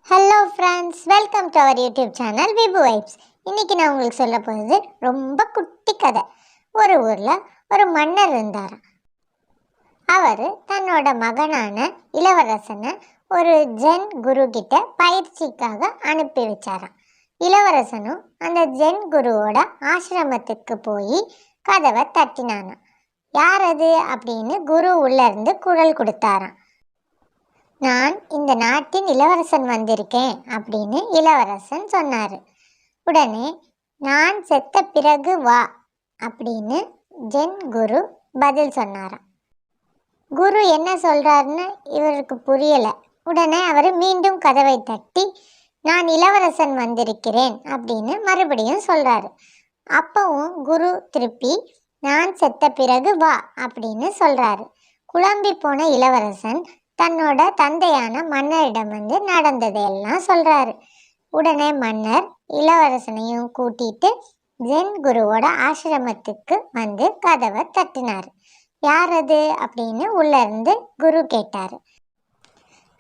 Hello friends, welcome to our YouTube channel Vibu Vibes. இன்றைக்கி நான் உங்களுக்கு சொல்ல போகிறது ரொம்ப குட்டி கதை. ஒரு ஊரில் ஒரு மன்னர் இருந்தாராம். அவர் தன்னோட மகனான இளவரசனை ஒரு ஜென் குரு கிட்ட பயிற்சிக்காக அனுப்பி வச்சாராம். இளவரசனும் அந்த ஜென் குருவோட ஆசிரமத்துக்கு போய் கதவை தட்டினானாம். யார் அது அப்படின்னு குரு உள்ளேருந்து குரல் கொடுத்தாராம். நான் இந்த நாட்டின் இளவரசன் வந்திருக்கேன் அப்படின்னு இளவரசன் சொன்னார். உடனே நான் செத்த பிறகு வா அப்படின்னு ஜென் குரு பதில் சொன்னாராம். குரு என்ன சொல்கிறாருன்னு இவருக்கு புரியலை. உடனே அவர் மீண்டும் கதவை தட்டி நான் இளவரசன் வந்திருக்கிறேன் அப்படின்னு மறுபடியும் சொல்கிறாரு. அப்பவும் குரு திருப்பி நான் செத்த பிறகு வா அப்படின்னு சொல்கிறாரு. குழம்பி போன இளவரசன் தன்னோட தந்தையான மன்னரிடம் வந்து நடந்ததையெல்லாம் சொல்கிறாரு. உடனே மன்னர் இளவரசனையும் கூட்டிட்டு ஜென் குருவோட ஆசிரமத்துக்கு வந்து கதவை தட்டினார். யார் அது அப்படின்னு உள்ளேருந்து குரு கேட்டார்.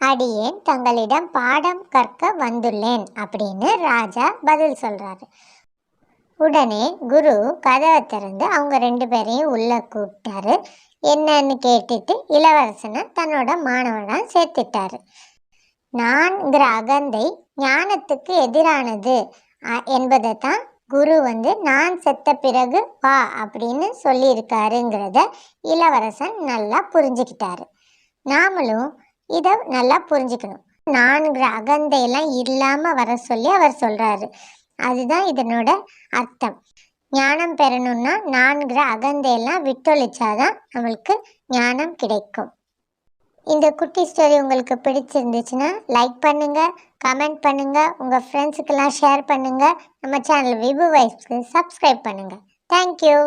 அடியேன் தங்களிடம் பாடம் கற்க வந்துள்ளேன் அப்படின்னு ராஜா பதில் சொல்கிறாரு. உடனே குரு கதவை திறந்து அவங்க 2 பேரையும் உள்ளே கூப்பிட்டாரு. என்னன்னு கேட்டுட்டு இளவரசனை தன்னோட மாணவனாக சேர்த்துட்டாரு. நான்கிற அகந்தை ஞானத்துக்கு எதிரானது என்பதை தான் குரு வந்து நான் செத்த பிறகு வா அப்படின்னு சொல்லியிருக்காருங்கிறத இளவரசன் நல்லா புரிஞ்சுக்கிட்டாரு. நாமளும் இதை நல்லா புரிஞ்சுக்கணும். நான்கிற அகந்தையெல்லாம் இல்லாமல் வர சொல்லி அவர் சொல்கிறாரு. அதுதான் இதனோட அர்த்தம். ஞானம் பெறணும்னா நான்கிற அகந்தையெல்லாம் விட்டொழிச்சாதான் நம்மளுக்கு ஞானம் கிடைக்கும். இந்த குட்டி ஸ்டோரி உங்களுக்கு பிடிச்சிருந்துச்சுன்னா லைக் பண்ணுங்கள், கமெண்ட் பண்ணுங்கள், உங்கள் ஃப்ரெண்ட்ஸுக்கெல்லாம் ஷேர் பண்ணுங்கள். நம்ம சேனல் விபு வைப்ஸ்க்கு சப்ஸ்கிரைப் பண்ணுங்கள். தேங்க்யூ.